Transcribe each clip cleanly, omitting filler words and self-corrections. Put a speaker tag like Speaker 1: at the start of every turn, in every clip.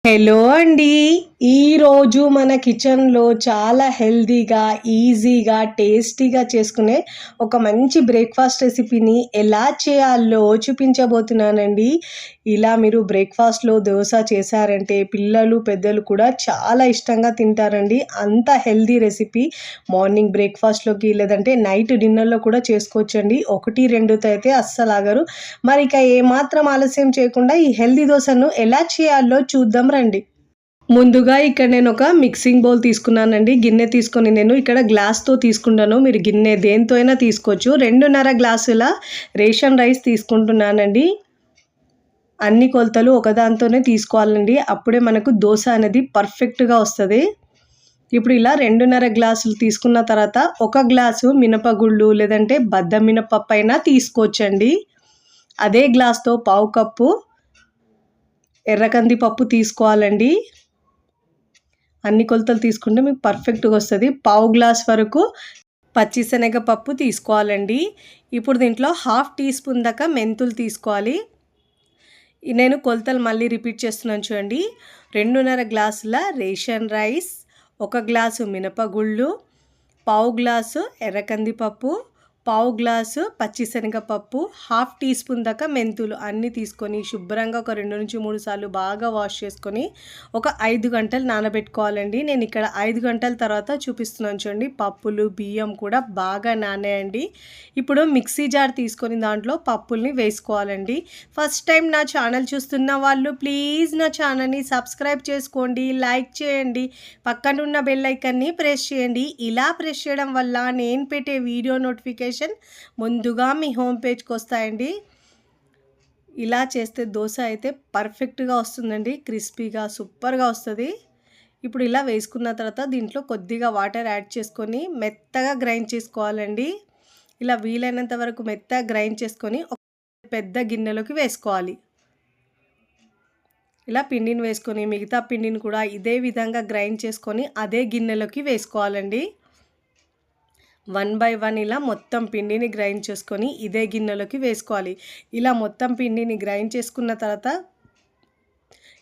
Speaker 1: Hello అండి. ఈరోజు మన కిచెన్‌లో చాలా హెల్తీగా, ఈజీగా, టేస్టీగా చేసుకునే ఒక మంచి బ్రేక్‌ఫాస్ట్ రెసిపీని ఎలా చేయాలో చూపించబోతున్నానండి. ఇలా మీరు బ్రేక్‌ఫాస్ట్‌లో దోస చేశారంటే పిల్లలు, పెద్దలు కూడా చాలా ఇష్టంగా తింటారండి. అంత హెల్తీ రెసిపీ మార్నింగ్ బ్రేక్‌ఫాస్ట్‌లోకి లేదంటే నైట్ డిన్నర్‌లో కూడా చేసుకోవచ్చండి. 1, 2తో అయితే అస్సలాగరు. మరి ఇక ఏమాత్రం ఆలస్యం చేయకుండా ఈ హెల్తీ దోసను ఎలా చేయాలో చూద్దాం రండి. ముందుగా ఇక్కడ నేను ఒక మిక్సింగ్ బౌల్ తీసుకున్నానండి. గిన్నె తీసుకొని నేను ఇక్కడ గ్లాస్‌తో తీసుకుంటాను. మీరు గిన్నె దేనితో అయినా తీసుకోవచ్చు. 2:30 గ్లాసుల రేషన్ రైస్ తీసుకుంటున్నానండి. అన్ని కొలతలు ఒకదాంతోనే తీసుకోవాలండి. అప్పుడే మనకు దోస అనేది పర్ఫెక్ట్‌గా వస్తది. ఇప్పుడు ఇలా 2:30 గ్లాసులు తీసుకున్న తర్వాత ఒక గ్లాసు మినపగుళ్ళు లేదంటే బద్ద మినపప్పైనా తీసుకోవచ్చండి. అదే గ్లాస్‌తో పావు కప్పు ఎర్రకంది పప్పు తీసుకోవాలండి. అన్ని కొలతలు తీసుకుంటే మీకు పర్ఫెక్ట్‌గా వస్తది. పావు గ్లాస్ వరకు పచ్చిశనగ పప్పు తీసుకోవాలండి. ఇప్పుడు దీంట్లో హాఫ్ టీ స్పూన్ దాకా మెంతులు తీసుకోవాలి. నేను కొలతలు మళ్ళీ రిపీట్ చేస్తున్నాను చూడండి. 2:30 గ్లాసుల రేషన్ రైస్, 1 గ్లాసు మినపగుళ్ళు, పావు గ్లాసు ఎర్రకందిపప్పు, పావు గ్లాసు పచ్చిశనగపప్పు, హాఫ్ టీ స్పూన్ దాకా మెంతులు అన్నీ తీసుకొని శుభ్రంగా ఒక 2-3 సార్లు బాగా వాష్ చేసుకొని ఒక 5 గంటలు నానబెట్టుకోవాలండి. నేను ఇక్కడ 5 గంటల తర్వాత చూపిస్తున్నాను చూడండి. పప్పులు, బియ్యం కూడా బాగా నానాయండి. ఇప్పుడు మిక్సీ జార్ తీసుకొని దాంట్లో పప్పుల్ని వేసుకోవాలండి. ఫస్ట్ టైం నా ఛానల్ చూస్తున్న వాళ్ళు ప్లీజ్ నా ఛానల్ని సబ్స్క్రైబ్ చేసుకోండి, లైక్ చేయండి, పక్కనున్న బెల్ ఐకాన్ని ప్రెస్ చేయండి. ఇలా ప్రెస్ చేయడం వల్ల నేను పెట్టే వీడియో నోటిఫికేషన్ ముందుగా మీ హోమ్ పేజ్కి వస్తాయండి. ఇలా చేస్తే దోశ అయితే పర్ఫెక్ట్గా వస్తుందండి. క్రిస్పీగా సూపర్గా వస్తుంది. ఇప్పుడు ఇలా వేసుకున్న తర్వాత దీంట్లో కొద్దిగా వాటర్ యాడ్ చేసుకొని మెత్తగా గ్రైండ్ చేసుకోవాలండి. ఇలా వీలైనంత వరకు మెత్తగా గ్రైండ్ చేసుకొని ఒక పెద్ద గిన్నెలోకి వేసుకోవాలి. ఇలా పిండిని వేసుకొని మిగతా పిండిని కూడా ఇదే విధంగా గ్రైండ్ చేసుకొని అదే గిన్నెలోకి వేసుకోవాలండి. 1 బై 1 ఇలా మొత్తం పిండిని గ్రైండ్ చేసుకొని ఇదే గిన్నెలోకి వేసుకోవాలి. ఇలా మొత్తం పిండిని గ్రైండ్ చేసుకున్న తర్వాత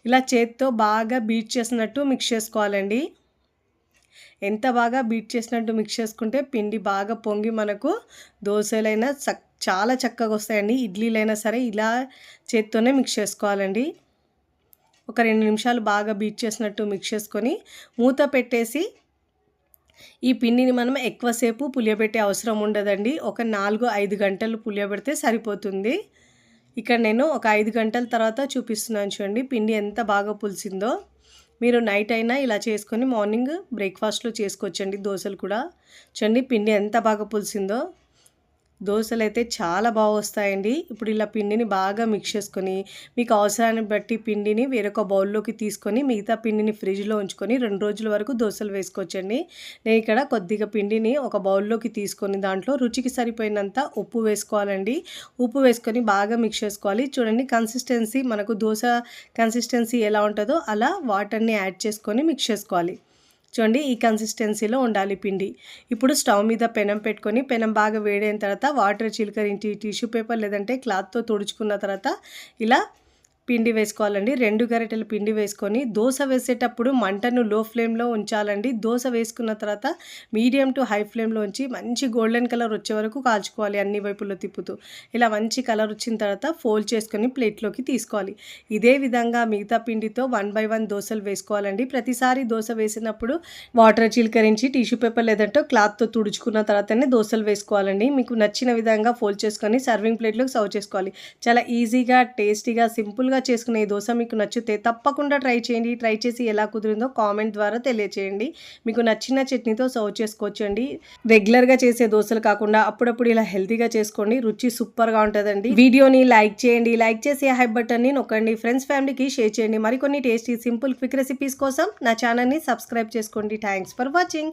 Speaker 1: ఇలా చేత్తో బాగా బీట్ చేసినట్టు మిక్స్ చేసుకోవాలండి. ఎంత బాగా బీట్ చేసినట్టు మిక్స్ చేసుకుంటే పిండి బాగా పొంగి మనకు దోశలైనా చాలా చక్కగా వస్తాయండి. ఇడ్లీలైనా సరే ఇలా చేత్తోనే మిక్స్ చేసుకోవాలండి. ఒక 2 నిమిషాలు బాగా బీట్ చేసినట్టు మిక్స్ చేసుకొని మూత పెట్టేసి ఈ పిండిని మనం ఎక్కువసేపు పులియబెట్టే అవసరం ఉండదండి. ఒక 4-5 గంటలు పులియబెడితే సరిపోతుంది. ఇక్కడ నేను ఒక 5 గంటల తర్వాత చూపిస్తున్నాను చూడండి పిండి ఎంత బాగా పులిసిందో. మీరు నైట్ అయినా ఇలా చేసుకొని మార్నింగ్ బ్రేక్ఫాస్ట్లో చేసుకోవచ్చండి దోశలు కూడా. చూడండి పిండి ఎంత బాగా పులిసిందో. దోశలు అయితే చాలా బాగా వస్తాయండి. ఇప్పుడు ఇలా పిండిని బాగా మిక్స్ చేసుకొని మీకు అవసరాన్ని బట్టి పిండిని వేరొక బౌల్లోకి తీసుకొని మిగతా పిండిని ఫ్రిడ్జ్లో ఉంచుకొని 2 రోజుల వరకు దోశలు వేసుకోవచ్చండి. నేను ఇక్కడ కొద్దిగా పిండిని ఒక బౌల్లోకి తీసుకొని దాంట్లో రుచికి సరిపోయినంత ఉప్పు వేసుకోవాలండి. ఉప్పు వేసుకొని బాగా మిక్స్ చేసుకోవాలి. చూడండి కన్సిస్టెన్సీ మనకు దోశ కన్సిస్టెన్సీ ఎలా ఉంటుందో అలా వాటర్ని యాడ్ చేసుకొని మిక్స్ చేసుకోవాలి. చూడండి ఈ కన్సిస్టెన్సీలో ఉండాలి పిండి. ఇప్పుడు స్టవ్ మీద పెనం పెట్టుకొని పెనం బాగా వేడైన తర్వాత వాటర్ చిలకరించి టిష్యూ పేపర్ లేదంటే క్లాత్తో తుడుచుకున్న తర్వాత ఇలా పిండి వేసుకోవాలండి. 2 గరిటెల పిండి వేసుకొని దోశ వేసేటప్పుడు మంటను లో ఫ్లేమ్లో ఉంచాలండి. దోశ వేసుకున్న తర్వాత మీడియం టు హై ఫ్లేమ్లో ఉంచి మంచి గోల్డెన్ కలర్ వచ్చే వరకు కాల్చుకోవాలి అన్ని వైపుల్లో తిప్పుతూ. ఇలా మంచి కలర్ వచ్చిన తర్వాత ఫోల్డ్ చేసుకొని ప్లేట్లోకి తీసుకోవాలి. ఇదే విధంగా మిగతా పిండితో 1 బై 1 దోశలు వేసుకోవాలండి. ప్రతిసారి దోశ వేసినప్పుడు వాటర్ చిలకరించి టిష్యూ పేపర్ లేదంటే క్లాత్తో తుడుచుకున్న తర్వాతనే దోశలు వేసుకోవాలండి. మీకు నచ్చిన విధంగా ఫోల్డ్ చేసుకొని సర్వింగ్ ప్లేట్లోకి సర్వ్ చేసుకోవాలి. చాలా ఈజీగా, టేస్టీగా, సింపుల్గా చేసుకునే ఈ దోశ మీకు నచ్చితే తప్పకుండా ట్రై చేయండి. ట్రై చేసి ఎలా కుదిరిందో కామెంట్ ద్వారా తెలియచేయండి. మీకు నచ్చిన చట్నీతో సర్వ్ చేసుకోవచ్చండి. రెగ్యులర్గా చేసే దోశలు కాకుండా అప్పుడప్పుడు ఇలా హెల్తీగా చేసుకోండి. రుచి సూపర్గా ఉంటుందండి. వీడియోని లైక్ చేయండి. లైక్ చేసి హై బటన్ని నొక్కండి. ఫ్రెండ్స్, ఫ్యామిలీకి షేర్ చేయండి. మరికొన్ని టేస్టీ, సింపుల్, క్విక్ రెసిపీస్ కోసం నా ఛానల్ని సబ్స్క్రైబ్ చేసుకోండి. Thanks for watching.